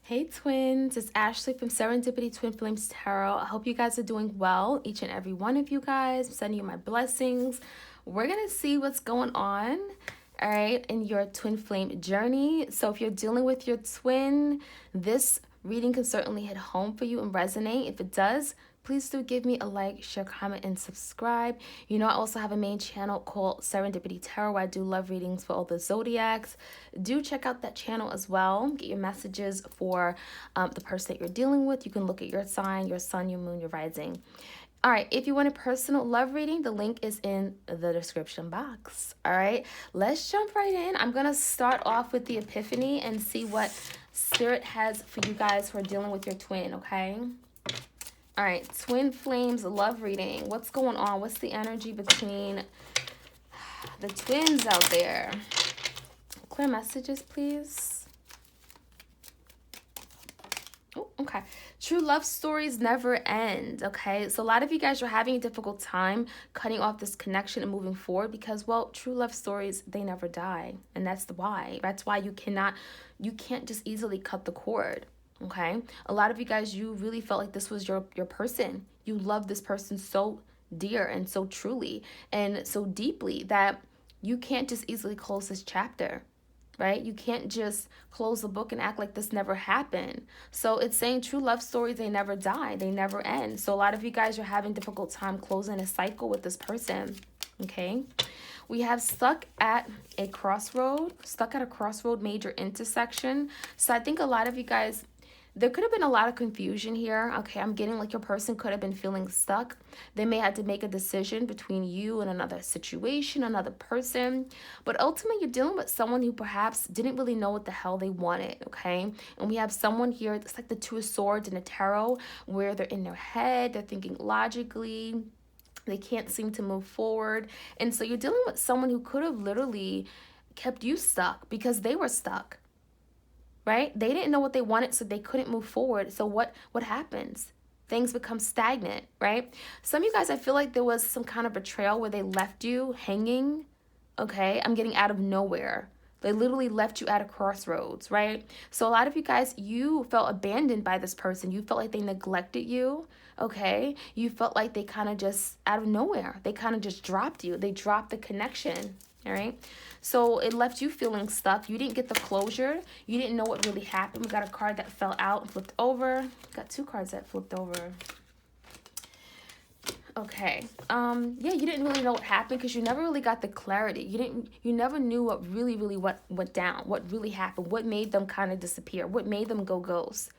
Hey twins, it's Ashley from Serendipity Twinflames Tarot. I hope you guys are doing well, each and every one of you guys. I'm sending you my blessings. We're going to see what's going on, all right, in your twin flame journey. So if you're dealing with your twin, this reading can certainly hit home for you and resonate. If it does, please do give me a like, share, comment, and subscribe. You know, I also have a main channel called Serendipity Tarot, where I do love readings for all the zodiacs. Do check out that channel as well. Get your messages for the person that you're dealing with. You can look at your sign, your sun, your moon, your rising. All right, if you want a personal love reading, the link is in the description box. All right, let's jump right in. I'm going to start off with the epiphany and see what Spirit has for you guys who are dealing with your twin, okay? All right, twin flames love reading. What's going on? What's the energy between the twins out there? Clear messages, please. Oh, okay. True love stories never end, okay? So a lot of you guys are having a difficult time cutting off this connection and moving forward because, well, true love stories, they never die. And that's why. That's why you can't just easily cut the cord. Okay, a lot of you guys, you really felt like this was your person. You love this person so dear and so truly and so deeply that you can't just easily close this chapter, right? You can't just close the book and act like this never happened. So it's saying true love stories, they never die, they never end. So a lot of you guys are having difficult time closing a cycle with this person. Okay, we have stuck at a crossroad major intersection. So I think a lot of you guys, there could have been a lot of confusion here. Okay, I'm getting like your person could have been feeling stuck. They may have to make a decision between you and another situation, another person. But ultimately, you're dealing with someone who perhaps didn't really know what the hell they wanted, okay? And we have someone here, it's like the Two of Swords in a tarot, where they're in their head, they're thinking logically, they can't seem to move forward. And so you're dealing with someone who could have literally kept you stuck because they were stuck. Right? They didn't know what they wanted, so they couldn't move forward. So what happens? Things become stagnant, right? Some of you guys, I feel like there was some kind of betrayal where they left you hanging, okay? I'm getting out of nowhere. They literally left you at a crossroads, right? So a lot of you guys, you felt abandoned by this person. You felt like they neglected you, okay? You felt like they kind of just, out of nowhere, they kind of just dropped you. They dropped the connection, all right? So it left you feeling stuck. You didn't get the closure. You didn't know what really happened. We got a card that fell out and flipped over. Got two cards that flipped over. Okay. Yeah, you didn't really know what happened because you never really got the clarity. You never knew what really what went down, what really happened, what made them kind of disappear, what made them go ghost.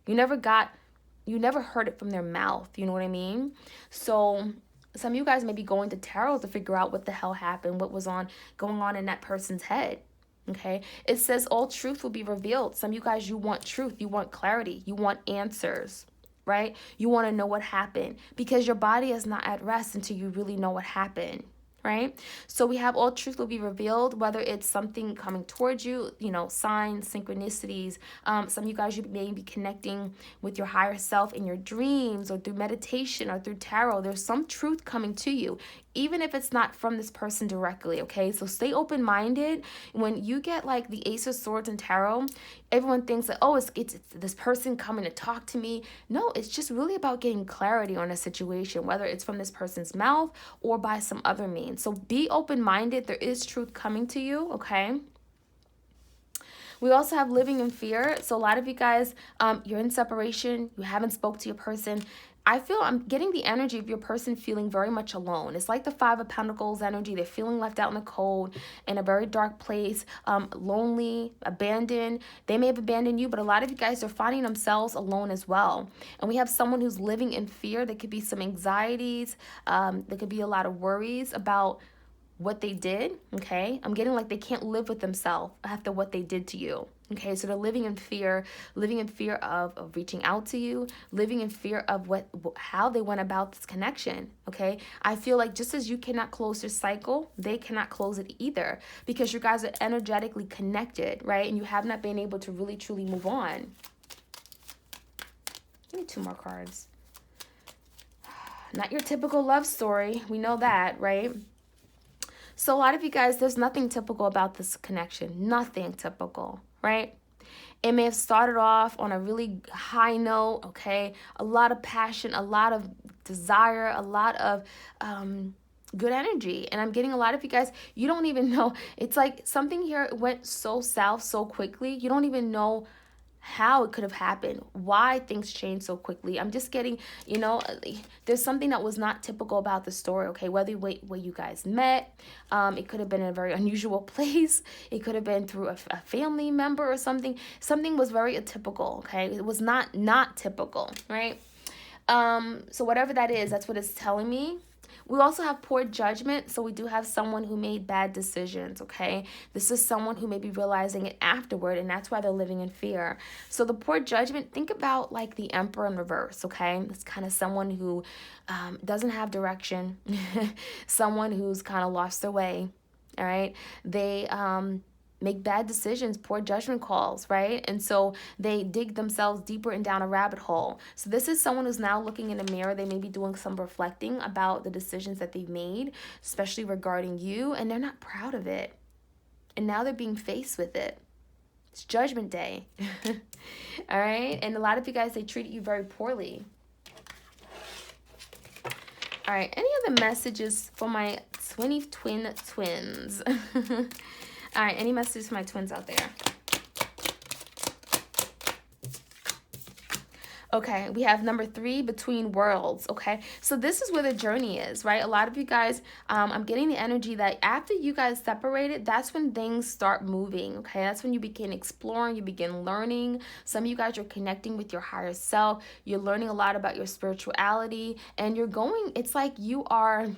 You never heard it from their mouth, you know what I mean? So some of you guys may be going to tarot to figure out what the hell happened, what was going on in that person's head. Okay, it says all truth will be revealed. Some of you guys, you want truth, you want clarity, you want answers, right? You want to know what happened because your body is not at rest until you really know what happened. Right? So we have all truth will be revealed, whether it's something coming towards you, you know, signs, synchronicities. Some of you guys, you may be connecting with your higher self in your dreams or through meditation or through tarot. There's some truth coming to you, even if it's not from this person directly, okay? So stay open-minded. When you get like the Ace of Swords and tarot, everyone thinks that, oh, it's this person coming to talk to me. No, it's just really about getting clarity on a situation, whether it's from this person's mouth or by some other means. So be open-minded. There is truth coming to you, okay? We also have living in fear. So a lot of you guys, you're in separation. You haven't spoke to your person. I feel I'm getting the energy of your person feeling very much alone. It's like the Five of Pentacles energy. They're feeling left out in the cold, in a very dark place, lonely, abandoned. They may have abandoned you, but a lot of you guys are finding themselves alone as well. And we have someone who's living in fear. There could be some anxieties. There could be a lot of worries about what they did, okay? I'm getting like they can't live with themselves after what they did to you, okay? So they're living in fear of reaching out to you, living in fear of how they went about this connection, okay? I feel like just as you cannot close your cycle, they cannot close it either because you guys are energetically connected, right? And you have not been able to really, truly move on. Give me two more cards. Not your typical love story. We know that, right? So a lot of you guys, there's nothing typical about this connection. Nothing typical, right? It may have started off on a really high note, okay? A lot of passion, a lot of desire, a lot of good energy. And I'm getting a lot of you guys, you don't even know. It's like something here went so south so quickly. You don't even know how it could have happened, why things changed so quickly. I'm just getting, there's something that was not typical about the story, okay? Whether where you guys met, it could have been in a very unusual place. It could have been through a family member or something. Something was very atypical, okay? It was not typical, right? So whatever that is, that's what it's telling me. We also have poor judgment. So we do have someone who made bad decisions, okay? This is someone who may be realizing it afterward, and that's why they're living in fear. So the poor judgment, think about like the Emperor in reverse, okay? It's kind of someone who doesn't have direction, someone who's kind of lost their way, all right? They make bad decisions, poor judgment calls, right? And so they dig themselves deeper and down a rabbit hole. So this is someone who's now looking in the mirror. They may be doing some reflecting about the decisions that they've made, especially regarding you, and they're not proud of it. And now they're being faced with it. It's Judgment Day. All right? And a lot of you guys, they treated you very poorly. All right, any other messages for my twins? All right, any messages for my twins out there? Okay, we have number 3, between worlds, okay? So this is where the journey is, right? A lot of you guys, I'm getting the energy that after you guys separated, that's when things start moving, okay? That's when you begin exploring, you begin learning. Some of you guys are connecting with your higher self. You're learning a lot about your spirituality, and you're going, it's like you are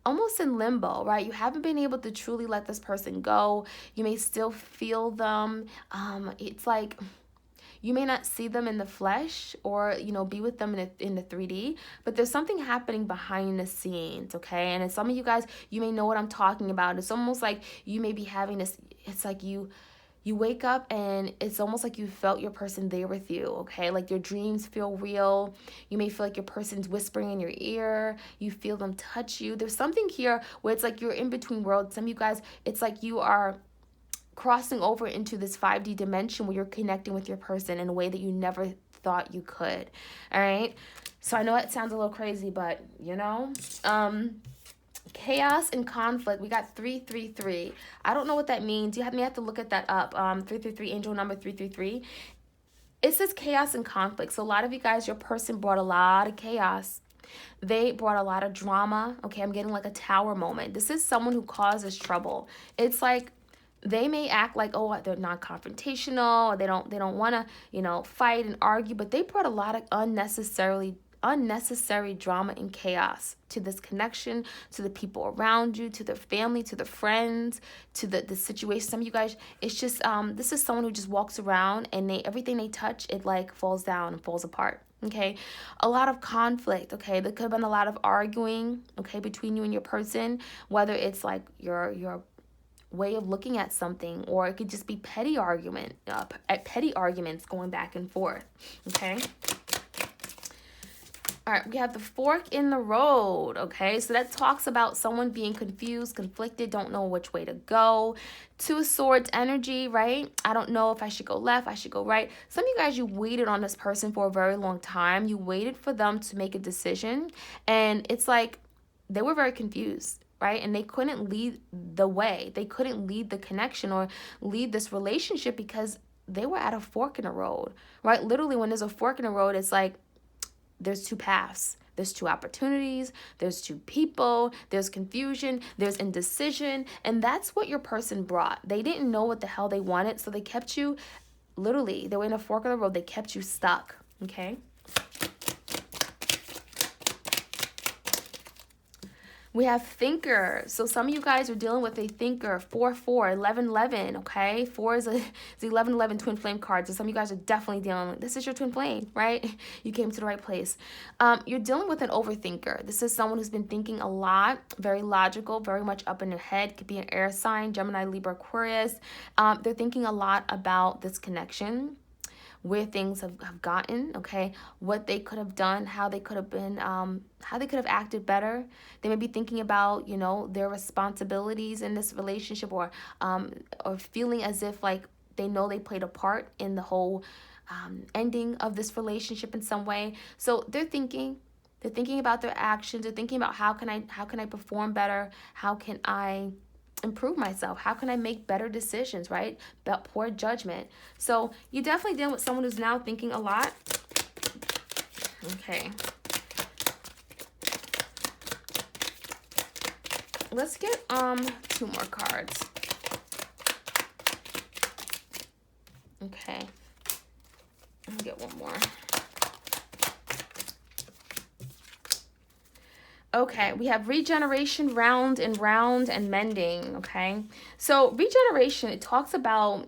almost in limbo, right? You haven't been able to truly let this person go. You may still feel them. It's like you may not see them in the flesh or, be with them in the 3D, but there's something happening behind the scenes, okay? And some of you guys, you may know what I'm talking about. It's almost like you may be having this, it's like you wake up and it's almost like you felt your person there with you, okay? Like your dreams feel real. You may feel like your person's whispering in your ear. You feel them touch you. There's something here where it's like you're in between worlds. Some of you guys, it's like you are crossing over into this 5D dimension where you're connecting with your person in a way that you never thought you could, all right? So I know it sounds a little crazy, but, chaos and conflict. We got 333. I don't know what that means. You have to look at that up. 333, angel number 333. It says chaos and conflict. So a lot of you guys, your person brought a lot of chaos. They brought a lot of drama. Okay, I'm getting like a tower moment. This is someone who causes trouble. It's like they may act like, oh, they're not confrontational, or they don't want to, fight and argue, but they brought a lot of unnecessary drama and chaos to this connection, to the people around you, to their family, to the friends, to the situation. Some of you guys, it's just this is someone who just walks around and everything they touch, it like falls down and falls apart. Okay, a lot of conflict. Okay, there could have been a lot of arguing, okay, between you and your person, whether it's like your way of looking at something, or it could just be petty arguments going back and forth. Okay. All right, we have the fork in the road, okay? So that talks about someone being confused, conflicted, don't know which way to go. 2 of Swords energy, right? I don't know if I should go left, I should go right. Some of you guys, you waited on this person for a very long time. You waited for them to make a decision, and it's like they were very confused, right? And they couldn't lead the way. They couldn't lead the connection or lead this relationship because they were at a fork in the road, right? Literally, when there's a fork in the road, it's like there's 2 paths. There's 2 opportunities. There's 2 people. There's confusion. There's indecision. And that's what your person brought. They didn't know what the hell they wanted, so they kept you, literally, they were in a fork of the road. They kept you stuck, okay? We have thinker. So some of you guys are dealing with a thinker. 4-4, 11-11, okay? 4 is the 11-11 twin flame card. So some of you guys are definitely dealing with, this is your twin flame, right? You came to the right place. You're dealing with an overthinker. This is someone who's been thinking a lot, very logical, very much up in their head. Could be an air sign, Gemini, Libra, Aquarius. They're thinking a lot about this connection, where things have gotten, okay, what they could have done, how they could have been, how they could have acted better. They may be thinking about, their responsibilities in this relationship, or feeling as if like They know they played a part in the whole ending of this relationship in some way. So they're thinking about their actions. They're thinking about how can I perform better? How can I improve myself? How can I make better decisions, right? About poor judgment. So you're definitely dealing with someone who's now thinking a lot. Okay. Let's get 2 more cards. Okay. Let me get one more. Okay, we have regeneration, round and round, and mending, okay? So regeneration, it talks about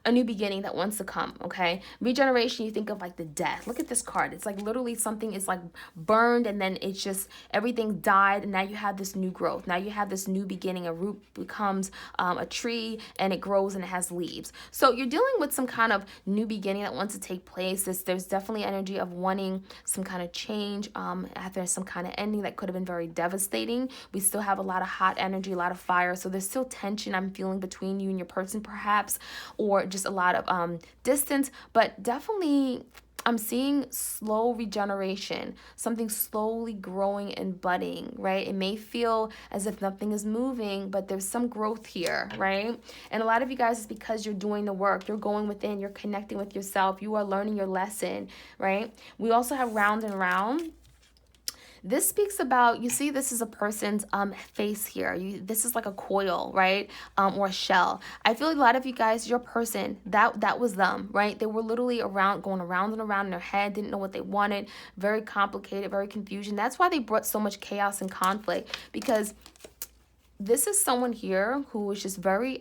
a new beginning that wants to come, okay? Regeneration, you think of like the death. Look at this card. It's like literally something is like burned and then it's just everything died and now you have this new growth. Now you have this new beginning. A root becomes a tree and it grows and it has leaves. So you're dealing with some kind of new beginning that wants to take place. There's definitely energy of wanting some kind of change after some kind of ending that could have been very devastating. We still have a lot of hot energy, a lot of fire. So there's still tension I'm feeling between you and your person perhaps, or just a lot of distance, but definitely I'm seeing slow regeneration, something slowly growing and budding, right? It may feel as if nothing is moving, but there's some growth here, right? And a lot of you guys, it's because you're doing the work. You're going within, you're connecting with yourself. You are learning your lesson, right? We also have round and round. This speaks about, you see, this is a person's face here. This is like a coil, right? Or a shell. I feel like a lot of you guys, your person, that was them, right? They were literally going around and around in their head, didn't know what they wanted, very complicated, very confusion. That's why they brought so much chaos and conflict, because this is someone here who was just very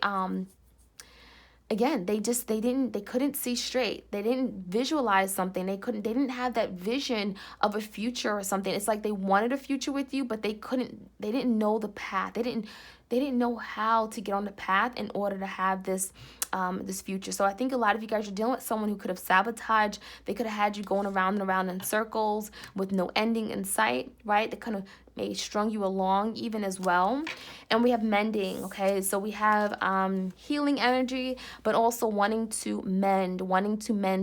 again, they couldn't see straight. They didn't visualize something. They didn't have that vision of a future or something. It's like they wanted a future with you, but they didn't know the path. They didn't know how to get on the path in order to have this future. So I think a lot of you guys are dealing with someone who could have sabotaged. They could have had you going around and around in circles with no ending in sight, right? They kind of maybe strung you along even as well. And we have mending, okay? So we have healing energy, but also wanting to mend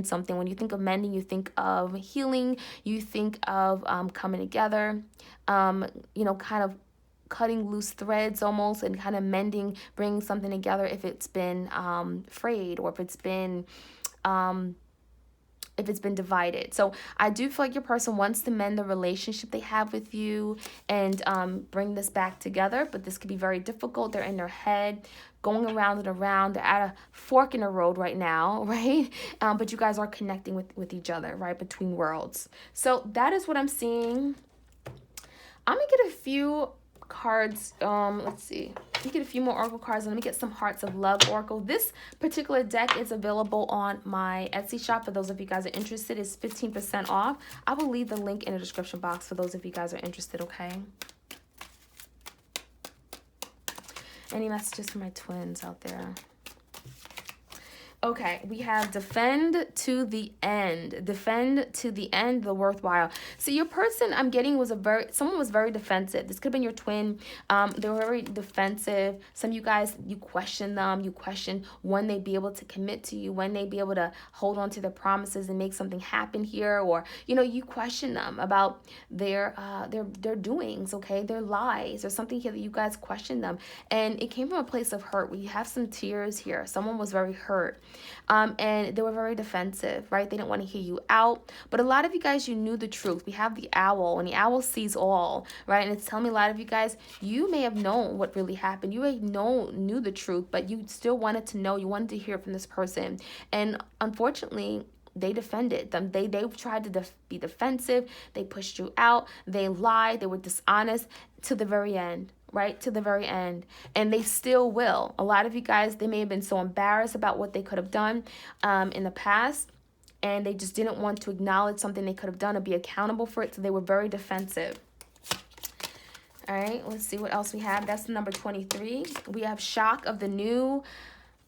something. When you think of mending, you think of healing, you think of coming together, kind of cutting loose threads almost, and kind of mending, bringing something together if it's been frayed, or if it's been divided. So I do feel like your person wants to mend the relationship they have with you and bring this back together, but this could be very difficult. They're in their head, going around and around. They're at a fork in the road right now, right? But you guys are connecting with each other, right? Between worlds. So that is what I'm seeing. I'm going to get a few cards. Let's see. Let me get a few more oracle cards, and let me get some Hearts of Love oracle. This particular deck is available on my Etsy shop for those of you guys are interested. It's 15% off. I will leave the link in the description box for those of you guys are interested, okay? Any messages for my twins out there? Okay, we have defend to the end. Defend to the end, the worthwhile. So your person I'm getting someone was very defensive. This could have been your twin. They were very defensive. Some of you guys, you question them. You question when they'd be able to commit to you, when they'd be able to hold on to their promises and make something happen here. Or, you question them about their doings, okay? Their lies. There's something here that you guys question them. And it came from a place of hurt. We have some tears here. Someone was very hurt. And they were very defensive, right? They didn't want to hear you out. But a lot of you guys, you knew the truth. We have the owl, and the owl sees all, right? And it's telling me a lot of you guys, you may have known what really happened. You may knew the truth, but you still wanted to know. You wanted to hear from this person. And unfortunately, they defended them. They tried to be defensive. They pushed you out. They lied. They were dishonest to the very end. Right to the very end, and they still will. A lot of you guys, they may have been so embarrassed about what they could have done in the past, and they just didn't want to acknowledge something they could have done or be accountable for it, so they were very defensive. All right, let's see what else we have. That's number 23. We have shock of the new.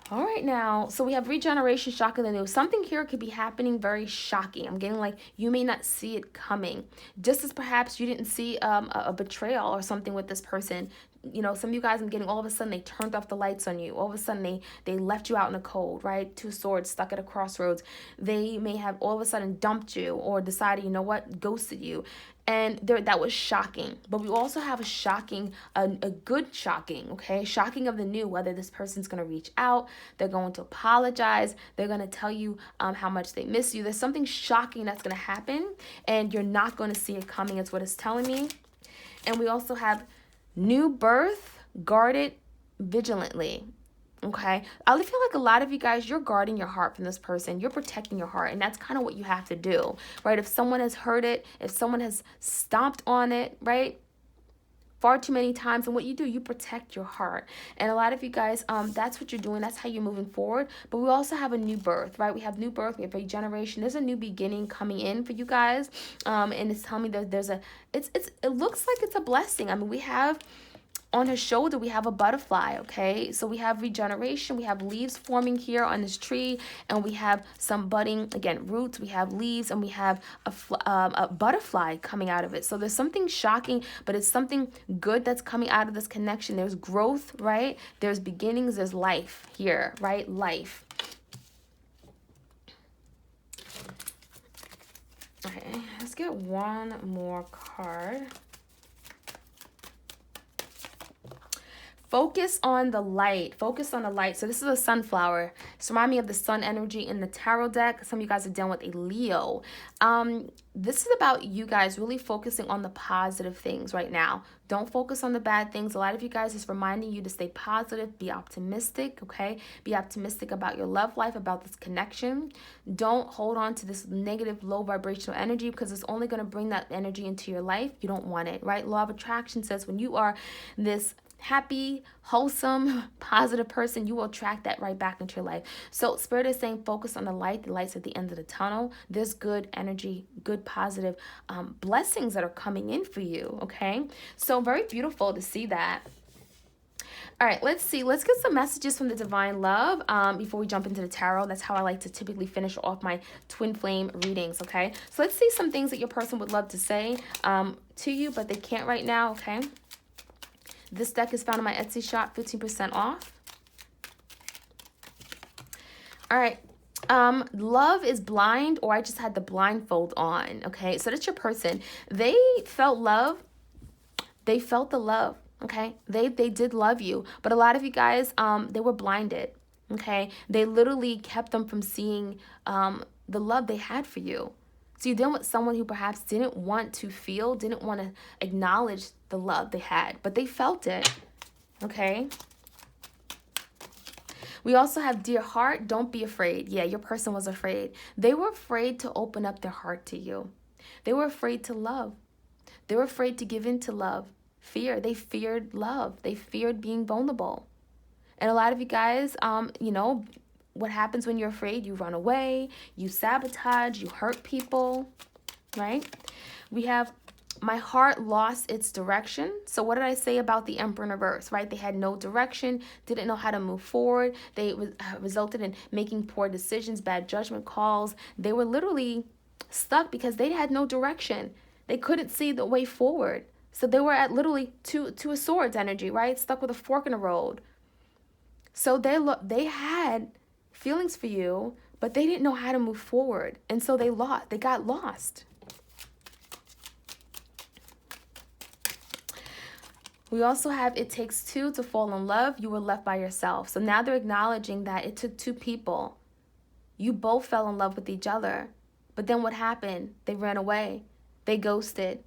All right, now, so we have regeneration, shock of the new. Something here could be happening very shocking. I'm getting like you may not see it coming. Just as perhaps you didn't see a betrayal or something with this person. You know, some of you guys, I'm getting all of a sudden they turned off the lights on you. All of a sudden they left you out in the cold, right? Two swords stuck at a crossroads. They may have all of a sudden dumped you or decided, you know what, ghosted you. And that was shocking. But we also have a shocking, a good shocking, okay? Shocking of the new, whether this person's going to reach out, they're going to apologize, they're going to tell you how much they miss you. There's something shocking that's going to happen, and you're not going to see it coming, is what it's telling me. And we also have new birth, guarded vigilantly. Okay, I feel like a lot of you guys, you're guarding your heart from this person. You're protecting your heart, and that's kind of what you have to do, right? If someone has hurt it, if someone has stomped on it, right, far too many times, and what you do, you protect your heart. And a lot of you guys, that's what you're doing. That's how you're moving forward. But we also have a new birth, right? We have new birth. We have regeneration. There's a new beginning coming in for you guys, and it's telling me that it looks like it's a blessing. I mean, we have. On his shoulder, we have a butterfly, okay? So we have regeneration. We have leaves forming here on this tree, and we have some budding, again, roots. We have leaves, and we have a butterfly coming out of it. So there's something shocking, but it's something good that's coming out of this connection. There's growth, right? There's beginnings. There's life here, right? Life. Okay, let's get one more card. Focus on the light. Focus on the light. So this is a sunflower. It's remind me of the sun energy in the tarot deck. Some of you guys are dealing with a Leo. This is about you guys really focusing on the positive things right now. Don't focus on the bad things. A lot of you guys is reminding you to stay positive, be optimistic, okay? Be optimistic about your love life, about this connection. Don't hold on to this negative, low vibrational energy, because it's only going to bring that energy into your life. You don't want it, right? Law of attraction says when you are this happy, wholesome, positive person, you will attract that right back into your life. So Spirit is saying focus on the light. The light's at the end of the tunnel. There's good energy, good positive blessings that are coming in for you, okay? So very beautiful to see that. All right, let's see. Let's get some messages from the Divine Love before we jump into the tarot. That's how I like to typically finish off my twin flame readings, okay? So let's see some things that your person would love to say to you, but they can't right now, okay? This deck is found on my Etsy shop, 15% off. All right. Love is blind, or I just had the blindfold on. Okay. So that's your person. They felt love. They felt the love. Okay. They did love you. But a lot of you guys, they were blinded. Okay. They literally kept them from seeing the love they had for you. So you're dealing with someone who perhaps didn't want to feel, didn't want to acknowledge the love they had, but they felt it, okay? We also have dear heart, don't be afraid. Yeah, your person was afraid. They were afraid to open up their heart to you. They were afraid to love. They were afraid to give in to love. Fear, they feared love. They feared being vulnerable. And a lot of you guys, you know, what happens when you're afraid? You run away, you sabotage, you hurt people, right? We have my heart lost its direction. So what did I say about the Emperor in reverse, right? They had no direction, didn't know how to move forward. They resulted in making poor decisions, bad judgment calls. They were literally stuck because they had no direction. They couldn't see the way forward. So they were at literally two of swords energy, right? Stuck with a fork in the road. So they had feelings for you, but they didn't know how to move forward. And so they got lost. We also have it takes two to fall in love. You were left by yourself. So now they're acknowledging that it took two people. You both fell in love with each other. But then what happened? They ran away. They ghosted.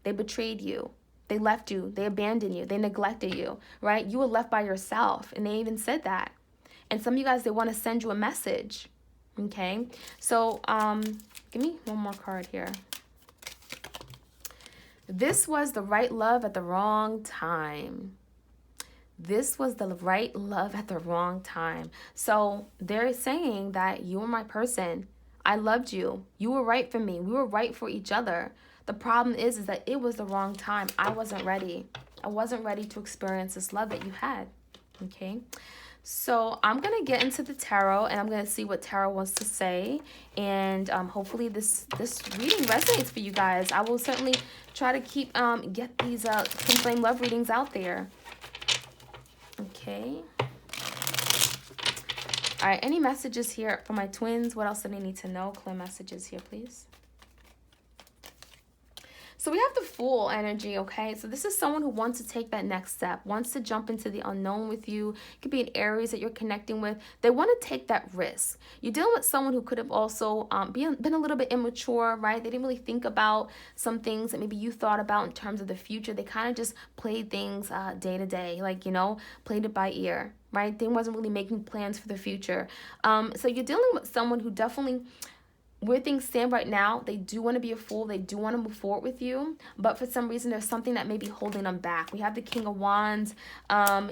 They betrayed you. They left you. They abandoned you. They neglected you, right? You were left by yourself. And they even said that. And some of you guys, they want to send you a message, okay? So give me one more card here. This was the right love at the wrong time. This was the right love at the wrong time. So they're saying that you were my person. I loved you. You were right for me. We were right for each other. The problem is that it was the wrong time. I wasn't ready. I wasn't ready to experience this love that you had, okay? So I'm going to get into the tarot, and I'm going to see what tarot wants to say. And hopefully this reading resonates for you guys. I will certainly try to keep get these Twin Flame love readings out there. Okay. All right, any messages here for my twins? What else do they need to know? Clear messages here, please. So we have the Fool energy, okay? So this is someone who wants to take that next step, wants to jump into the unknown with you. It could be in areas that you're connecting with. They want to take that risk. You're dealing with someone who could have also been a little bit immature, right? They didn't really think about some things that maybe you thought about in terms of the future. They kind of just played things day to day, like, played it by ear, right? They wasn't really making plans for the future. So you're dealing with someone who definitely, where things stand right now, they do want to be a fool. They do want to move forward with you. But for some reason, there's something that may be holding them back. We have the King of Wands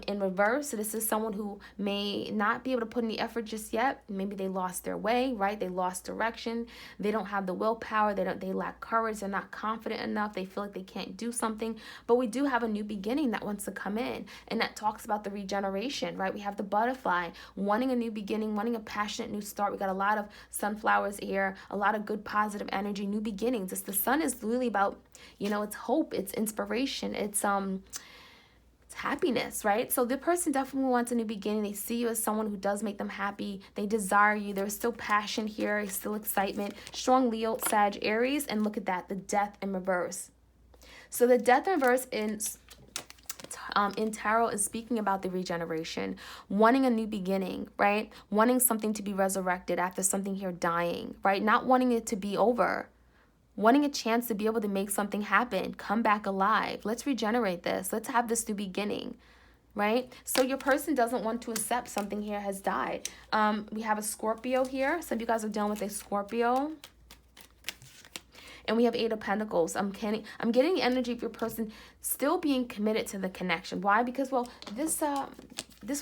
in reverse. So this is someone who may not be able to put any effort just yet. Maybe they lost their way, right? They lost direction. They don't have the willpower. They lack courage. They're not confident enough. They feel like they can't do something. But we do have a new beginning that wants to come in. And that talks about the regeneration, right? We have the butterfly wanting a new beginning, wanting a passionate new start. We got a lot of sunflowers here. A lot of good positive energy, new beginnings. The sun is really about, it's hope, it's inspiration, it's happiness, right? So the person definitely wants a new beginning. They see you as someone who does make them happy. They desire you. There's still passion here, still excitement. Strong Leo, Sag, Aries, and look at that, the Death in reverse. So the Death in reverse in tarot is speaking about the regeneration, wanting a new beginning, right? Wanting something to be resurrected after something here dying, right? Not wanting it to be over, wanting a chance to be able to make something happen, come back alive. Let's regenerate this. Let's have this new beginning, right? So your person doesn't want to accept something here has died. We have a Scorpio here. Some of you guys are dealing with a Scorpio. And we have Eight of Pentacles. I'm getting the energy of your person still being committed to the connection. Why? Because, well, this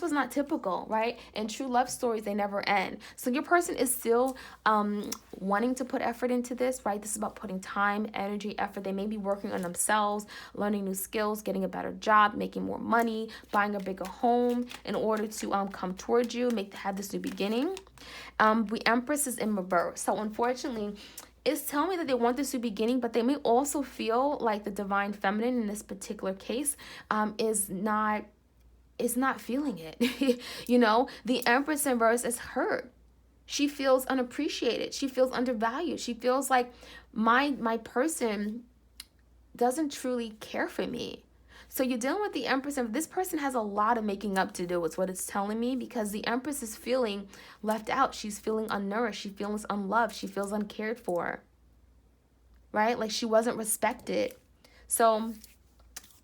was not typical, right? And true love stories, they never end. So your person is still wanting to put effort into this, right? This is about putting time, energy, effort. They may be working on themselves, learning new skills, getting a better job, making more money, buying a bigger home in order to come towards you, have this new beginning. The Empress is in reverse. So unfortunately, it's telling me that they want this new beginning, but they may also feel like the divine feminine in this particular case is not feeling it. The Empress in reverse is hurt. She feels unappreciated. She feels undervalued. She feels like my person doesn't truly care for me. So you're dealing with the Empress, and this person has a lot of making up to do, is what it's telling me, because the Empress is feeling left out. She's feeling unnourished. She feels unloved. She feels uncared for, right? Like she wasn't respected. So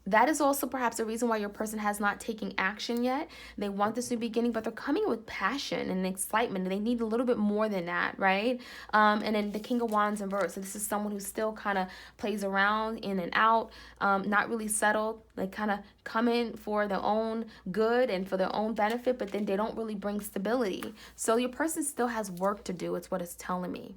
that is also perhaps a reason why your person has not taken action yet. They want this new beginning, but they're coming with passion and excitement, and they need a little bit more than that, right? And then the King of Wands in reverse. So this is someone who still kind of plays around, in and out, not really settled. They kind of come in for their own good and for their own benefit, but then they don't really bring stability. So your person still has work to do. It's what it's telling me.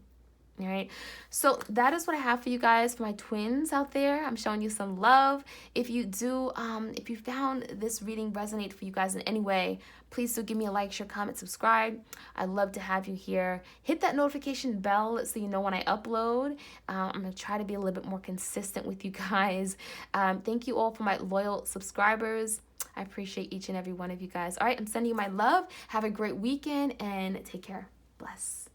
All right, so that is what I have for you guys, for my twins out there. I'm showing you some love. If you found this reading resonate for you guys in any way, please do give me a like, share, comment, subscribe. I'd love to have you here. Hit that notification bell so you know when I upload. I'm going to try to be a little bit more consistent with you guys. Thank you all for my loyal subscribers. I appreciate each and every one of you guys. All right, I'm sending you my love. Have a great weekend and take care. Bless.